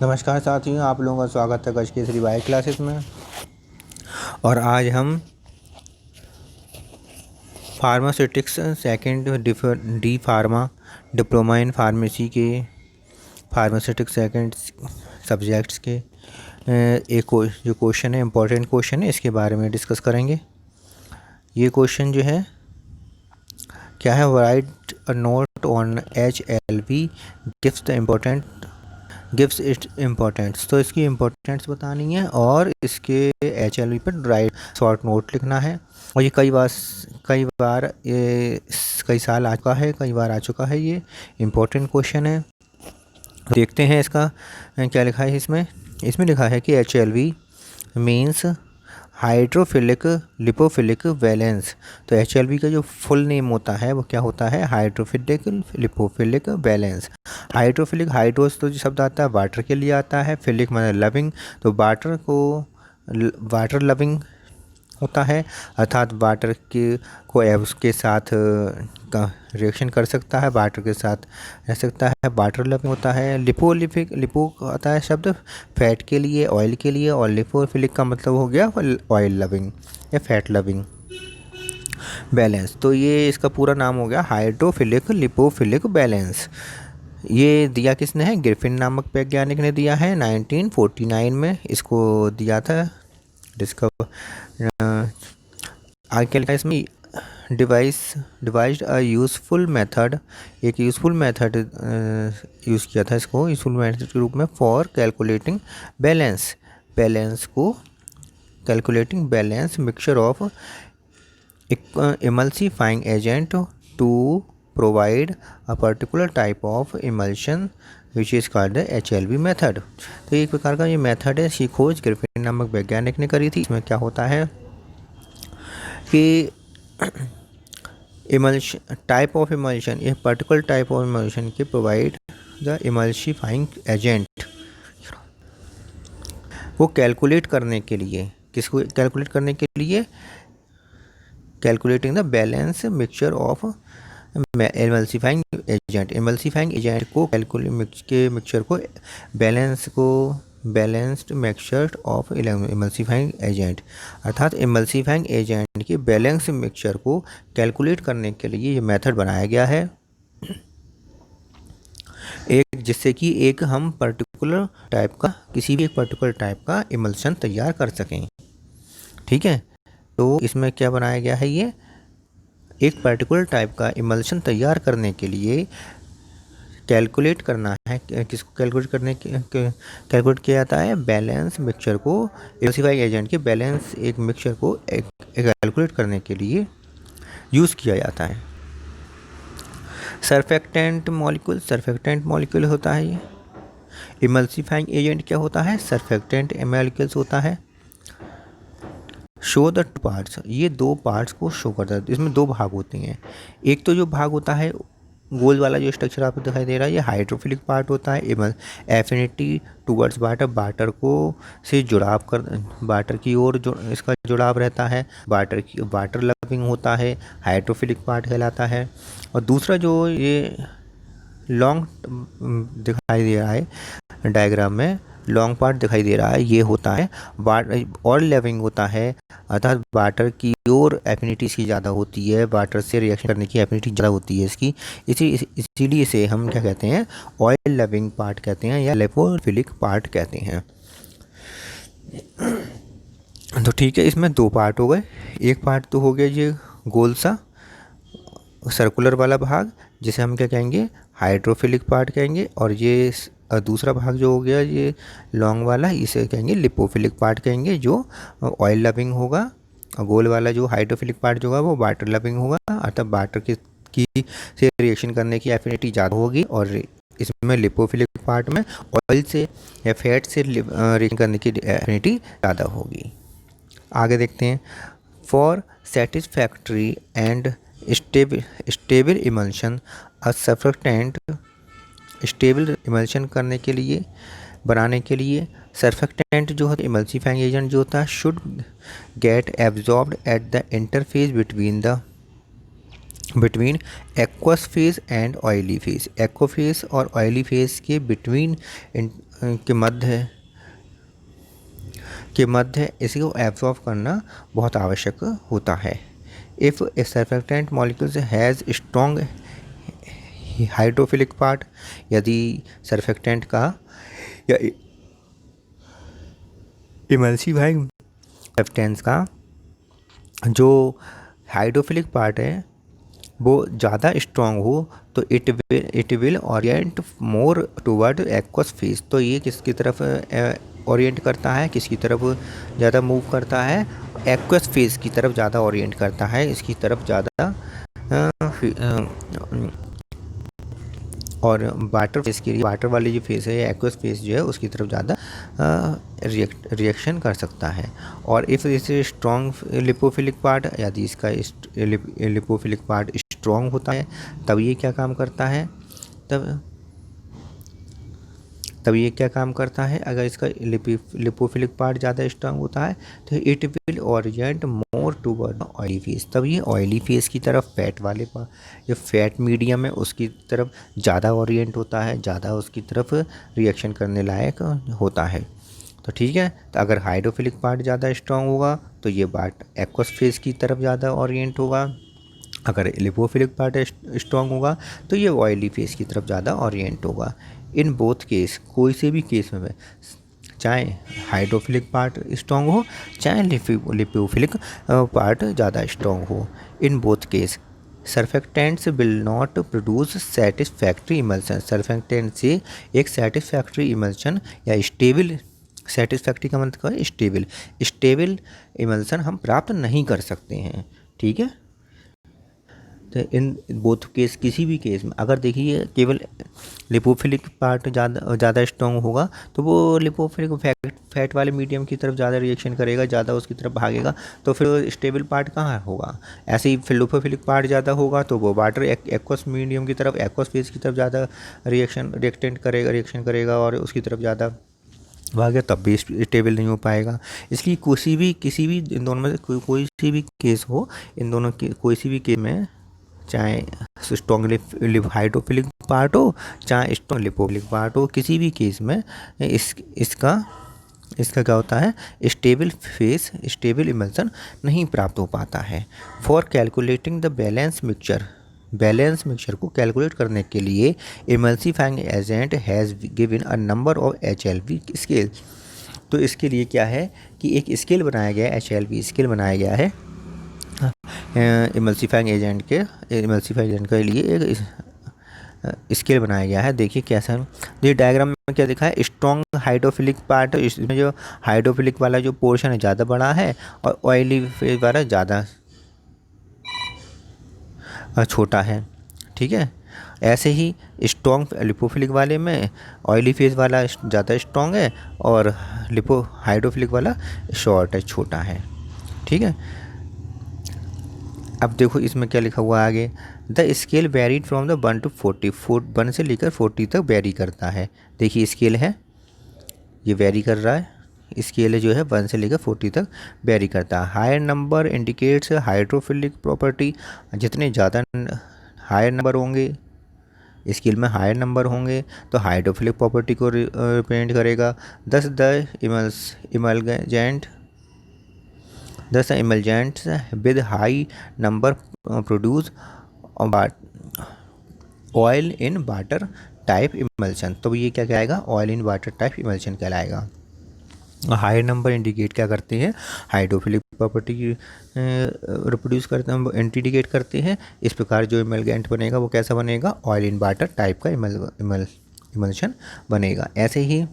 नमस्कार साथियों, आप लोगों का स्वागत है गज केसरी बायो क्लासेस में। और आज हम pharmaceutics second D pharma diploma in pharmacy के फार्मास्यूटिक्स सेकंड सब्जेक्ट्स के जो क्वेश्चन है, इम्पोर्टेंट क्वेश्चन है, इसके बारे में डिस्कस करेंगे। ये क्वेश्चन जो है क्या है, right a note on HLV gives it importance. तो इसकी इम्पोर्टेंस बतानी है और इसके HLV पर राइट शॉर्ट नोट लिखना है। और ये कई बार ये कई साल आ चुका है, कई बार आ चुका है। ये इम्पोर्टेंट क्वेश्चन है। देखते हैं इसका क्या लिखा है। इसमें लिखा है कि HLV means hydrophilic lipophilic balance. तो HLV का जो फुल नेम होता है वो क्या होता है, हाइड्रोफिलिक लिपोफिलिक बैलेंस। हाइड्रोफिलिक, हाइड्रोस तो जो शब्द आता है वाटर के लिए आता है, फिलिक मतलब लविंग, तो वाटर लविंग होता है, अर्थात वाटर को उसके साथ का रिएक्शन कर सकता है, वाटर के साथ रह सकता है, वाटर लविंग होता है। लिपो आता है शब्द फैट के लिए, ऑयल के लिए, और लिपोफिलिक का मतलब हो गया ऑयल लविंग या फैट लविंग बैलेंस। तो ये इसका पूरा नाम हो गया हाइड्रोफिलिक लिपोफिलिक बैलेंस। ये दिया किसने है, ग्रिफिन नामक वैज्ञानिक ने दिया है 1949 में इसको दिया था डिस्कवर। आगे क्या लिखा है इसमें, डिवाइस्ड अ यूज़फुल मेथड, एक यूज़फुल मेथड यूज़ किया था इसको यूज़फुल मेथड के रूप में for calculating balance mixture of emulsifying agent to provide a particular type of emulsion which is called the HLV method। तो एक प्रकार का ये मेथड है, इसकी खोज ग्रिफिन नामक वैज्ञानिक ने करी थी। इसमें क्या होता है कि टाइप ऑफ इमल्शन, ये पर्टिकुलर टाइप ऑफ इमल्शन के प्रोवाइड द इमल्सिफाइंग एजेंट को कैलकुलेट करने के लिए, किसको कैलकुलेट करने के लिए, calculating the balance mixture of emulsifying agent को मिक्सचर को balanced mixture of emulsifying agent, अर्थात एमल्सिफाइंग एजेंट के बैलेंस मिक्सचर को कैलकुलेट करने के लिए ये मेथड बनाया गया है, जिससे कि हम पर्टिकुलर टाइप का, किसी भी एक पर्टिकुलर टाइप का इमल्शन तैयार कर सकें। ठीक है, तो इसमें क्या बनाया गया है, ये एक पर्टिकुलर टाइप का इमल्शन तैयार करने के लिए कैलकुलेट करना है। किसको कैलकुलेट किया जाता है, बैलेंस मिक्सचर को, एमल्सिफाइंग एजेंट के बैलेंस एक मिक्सचर को कैलकुलेट करने के लिए यूज़ किया जाता है। सरफेक्टेंट मॉलिक्यूल होता है ये। इमल्सिफाइंग एजेंट क्या होता है, सरफेक्टेंट मॉलिक्यूल्स होता है। शो द टू पार्ट्स, ये दो पार्ट्स को शो करता है। इसमें दो भाग होते हैं। एक तो जो भाग होता है गोल वाला जो स्ट्रक्चर आपको दिखाई दे रहा है, ये हाइड्रोफिलिक पार्ट होता है। एफिनिटी टूवर्ड्स वाटर को से जुड़ाव कर, वाटर की ओर जो इसका जुड़ाव रहता है, वाटर लविंग होता है, हाइड्रोफिलिक पार्ट कहलाता है। और दूसरा जो ये लॉन्ग दिखाई दे रहा है डायग्राम में, लॉन्ग पार्ट दिखाई दे रहा है, ये होता है ऑयल लविंग होता है, अर्थात वाटर की ओर एफिनिटी इसकी ज़्यादा होती है, वाटर से रिएक्शन करने की एफिनिटी ज़्यादा होती है इसकी, इसीलिए इसे हम क्या कहते हैं, ऑयल लविंग पार्ट कहते हैं या लिपोफिलिक पार्ट कहते हैं। तो ठीक है, इसमें दो पार्ट हो गए। एक पार्ट तो हो गया ये गोल सा सर्कुलर वाला भाग, जिसे हम क्या कहेंगे, हाइड्रोफिलिक पार्ट कहेंगे, और ये दूसरा भाग जो हो गया ये लॉन्ग वाला, इसे कहेंगे लिपोफिलिक पार्ट कहेंगे, जो ऑयल लविंग होगा। और गोल वाला जो हाइड्रोफिलिक पार्ट जो होगा वो वाटर लविंग होगा, अर्थात वाटर की से रिएक्शन करने की एफिनिटी ज़्यादा होगी, और इसमें लिपोफिलिक पार्ट में ऑयल से या फैट से रिएक्शन करने की एफिनिटी ज़्यादा होगी। आगे देखते हैं, for satisfactory and stable emulsion a surfactant, stable emulsion करने के लिए, बनाने के लिए सरफेक्टेंट जो है, इमल्सिफाइंग एजेंट जो होता है, should get absorbed at the interface between the between aqueous phase and oily phase, aqua phase और ऑयली फेज के बिटवीन के मध्य इसको एब्जॉर्ब करना बहुत आवश्यक होता है। If A surfactant molecules has strong hydrophilic part, यदि सर्फेक्टेंट का या इमल्सिफाइंग सर्फेक्टेंट्स का जो हाइड्रोफिलिक पार्ट है वो ज़्यादा स्ट्रॉन्ग हो, तो it will Orient more toward aqueous phase. तो ये किसकी तरफ ओरिएंट करता है, किसकी तरफ ज़्यादा मूव करता है, एक्वस फेज की तरफ ज़्यादा ओरिएंट करता है, इसकी तरफ ज़्यादा और वाटर फेज के लिए, वाटर वाली जो फेज है एक्वस फेज जो है उसकी तरफ ज़्यादा रिएक्शन कर सकता है। और इफ़ इसे स्ट्रॉन्ग लिपोफिलिक पार्ट, यदि इसका लिपोफिलिक पार्ट स्ट्रॉन्ग होता है तब ये क्या काम करता है, तब ये क्या काम करता है, अगर इसका लिपोफिलिक पार्ट ज़्यादा स्ट्रांग होता है तो it will Orient more toward oily phase, तब ये ऑयली फेज की तरफ फैट वाले जो फैट मीडियम है उसकी तरफ ज़्यादा ओरिएंट होता है, ज़्यादा उसकी तरफ रिएक्शन करने लायक होता है। तो ठीक है, तो अगर हाइड्रोफिलिक पार्ट ज़्यादा स्ट्रांग होगा तो ये पार्ट एक्वस फेज की तरफ ज़्यादा ओरिएंट होगा, अगर लिपोफिलिक पार्ट स्ट्रॉन्ग होगा तो ये ऑयली फेज की तरफ ज़्यादा ओरिएंट होगा। इन बोथ केस, कोई से भी केस में चाहे हाइड्रोफिलिक पार्ट स्ट्रॉन्ग हो चाहे लिपोफिलिक पार्ट ज़्यादा स्ट्रॉन्ग हो, in both case surfactants will not produce satisfactory emulsion, surfactant से एक सेटिस्फैक्ट्री इमल्सन या स्टेबल, सेटिस्फैक्ट्री का मतलब है स्टेबल, स्टेबल इमल्सन हम प्राप्त नहीं कर सकते हैं। ठीक है, तो इन बोथ केस, किसी भी केस में अगर देखिए केवल लिपोफिलिक पार्ट ज़्यादा स्ट्रॉन्ग होगा तो वो लिपोफिलिक फैट वाले मीडियम की तरफ ज़्यादा रिएक्शन करेगा, ज़्यादा उसकी तरफ भागेगा, तो फिर स्टेबल पार्ट कहाँ होगा। ऐसे ही लिपोफिलिक पार्ट ज़्यादा होगा तो वो वाटर एक्वस मीडियम की तरफ, एक्वस फेज की तरफ ज़्यादा रिएक्शन करेगा और उसकी तरफ ज़्यादा भागे, तब भी स्टेबल नहीं हो पाएगा। इसलिए किसी भी इन दोनों में से कोई सी भी केस हो, इन दोनों के कोई सी भी केस में चाहे स्ट्रॉन्ग हाइड्रोफिलिक पार्ट हो चाहे स्ट्रॉन्ग लिपोफिलिक पार्ट हो, किसी भी केस में इसका क्या होता है, स्टेबल इमल्सन नहीं प्राप्त हो पाता है। For calculating the balance mixture को कैलकुलेट करने के लिए emulsifying agent has given a number of HLV scale. तो इसके लिए क्या है कि एक स्केल बनाया गया है, HLV स्केल बनाया गया है इमल्सिफाइंग एजेंट के लिए एक स्केल बनाया गया है। देखिए कैसा, ये डायग्राम में क्या दिखा है, स्ट्रॉन्ग हाइड्रोफिलिक पार्ट, इसमें जो हाइड्रोफिलिक वाला जो पोर्शन है ज़्यादा बड़ा है और ऑयली फेज वाला ज़्यादा छोटा है। ठीक है, ऐसे ही स्ट्रॉन्ग लिपोफिलिक वाले में ऑयली फेज वाला ज़्यादा स्ट्रॉन्ग है और हाइड्रोफिलिक वाला शॉर्ट है, छोटा है। ठीक है, अब देखो इसमें क्या लिखा हुआ है आगे, the scale varied from the 1 to 40, 1 से लेकर 40 तक वेरी करता है। देखिए स्केल है, ये वेरी कर रहा है, स्केल जो है 1 से लेकर 40 तक वेरी करता है। Higher number indicates hydrophilic property, जितने ज़्यादा हायर नंबर होंगे, स्केल में हायर नंबर होंगे तो हाइड्रोफिलिक प्रॉपर्टी को रिप्रेजेंट करेगा। Thus the emulgents with high number produce oil in water type emulsion, तो ये क्या कहलाएगा, oil in water type emulsion कहलाएगा। हायर नंबर इंडिकेट क्या करते हैं, हाइड्रोफिलिक प्रॉपर्टी की रिप्रोड्यूस करते हैं, इंडिकेट करते हैं। इस प्रकार जो इमल्गेंट बनेगा वो कैसा बनेगा, ऑयल इन वाटर टाइप का इमल्शन बनेगा। ऐसे ही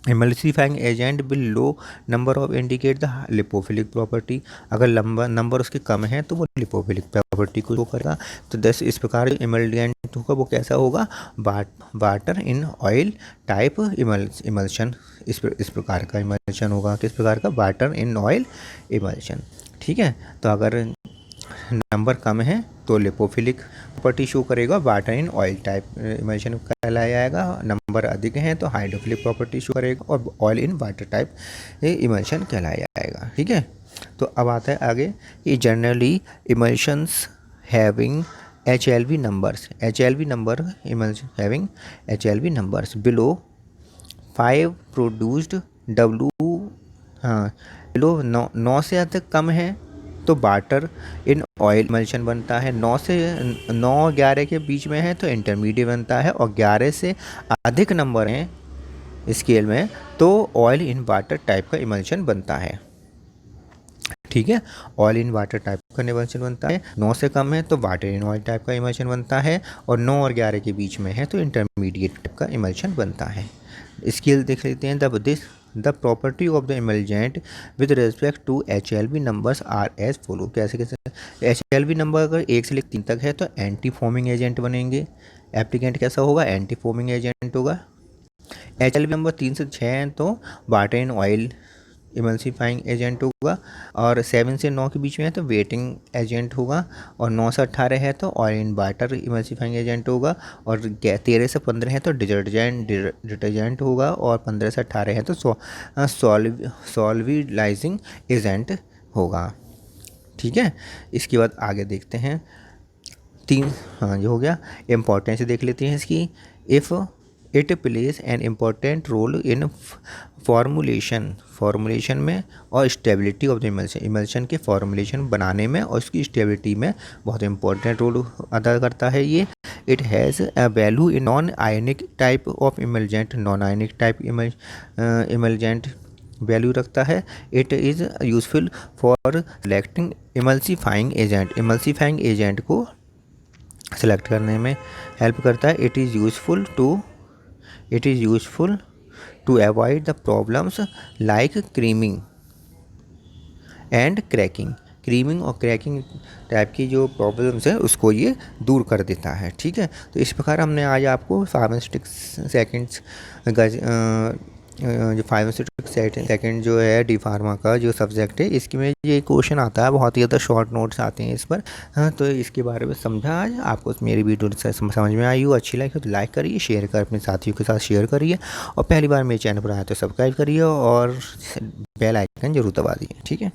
emulsifying agent will low number of indicate the lipophilic property, अगर नंबर उसके कम है तो वो लिपोफिलिक प्रॉपर्टी को शो करेगा। तो 10 इस प्रकार इमल्गेंट होगा वो कैसा होगा, water in oil type emulsion, इस प्रकार का इमल्शन होगा। किस प्रकार का, वाटर इन ऑयल इमल्शन। ठीक है, तो अगर नंबर कम है तो लिपोफिलिक प्रॉपर्टी शो करेगा, water in oil type emulsion कहलाया जाएगा। नंबर अधिक हैं तो हाइड्रोफिलिक प्रॉपर्टी शो करेगा और oil in water type emulsion कहलाया जाएगा। ठीक है, तो अब आता है आगे कि generally emulsions having HLV numbers, HLV number emulsion having HLV numbers below 5 produced W, हाँ बिलो 9 से अधिक कम है तो वाटर इन ऑयल इमल्शन बनता है, 9 से 9-11 के बीच में है तो इंटरमीडिएट बनता है, और 11 से अधिक नंबर हैं स्केल में तो ऑयल इन वाटर टाइप का इमल्शन बनता है। ठीक है, ऑयल इन वाटर टाइप का इमल्शन बनता है, 9 से कम है तो वाटर इन ऑयल टाइप का इमल्शन बनता है, और 9 और 11 के बीच में है तो इंटरमीडिएट टाइप का इमल्शन बनता है। स्केल देख लेते हैं। The property of the emulgent with respect to HLV numbers are as follow. कैसे कैसे HLV नंबर अगर 1 से लेकर 3 तक है तो एंटी फॉर्मिंग एजेंट बनेंगे। एप्लीकेंट कैसा होगा? एंटी फॉर्मिंग एजेंट होगा। HLV नंबर 3 से 6 है तो water in oil emulsifying agent होगा, और 7 से 9 के बीच में है तो वेटिंग एजेंट होगा, और 9 से 18 है तो oil in water emulsifying agent होगा, और 13 से 15 है तो डिटर्जेंट होगा, और 15 से 18 है तो सॉल्विलाइजिंग एजेंट होगा। ठीक है, इसके बाद आगे देखते हैं 3, हाँ जो हो गया। इम्पोर्टेंस देख लेते हैं इसकी। If it plays an important role in formulation में और stability of the emulsion, emulsion के फॉर्मुलेशन बनाने में और उसकी स्टेबिलिटी में बहुत इंपॉर्टेंट रोल अदा करता है ये। It has a value in non ionic type of emulgent, non ionic type emulgent value रखता है। It is useful for selecting emulsifying agent, emulsifying agent को सेलेक्ट करने में हेल्प करता है। It is useful to avoid the problems like creaming and cracking, creaming और cracking type की जो प्रॉब्लम्स है उसको ये दूर कर देता है। ठीक है, तो इस प्रकार हमने आज आपको फार्मास्यूटिक्स सेकेंड्स जो फार्मास्यूटिक्स सेकेंड जो है डी फार्मा का जो सब्जेक्ट है इसकी में ये क्वेश्चन आता है, बहुत ही ज़्यादा शॉर्ट नोट्स आते हैं इस पर। हाँ, तो इसके बारे में समझा आज आपको। मेरी वीडियो समझ में आई हो, अच्छी लगी तो लाइक करिए, शेयर कर अपने साथियों के साथ शेयर करिए, और पहली बार मेरे चैनल पर आए तो सब्सक्राइब करिए और बेल आइकन जरूर दबा दिए। ठीक है।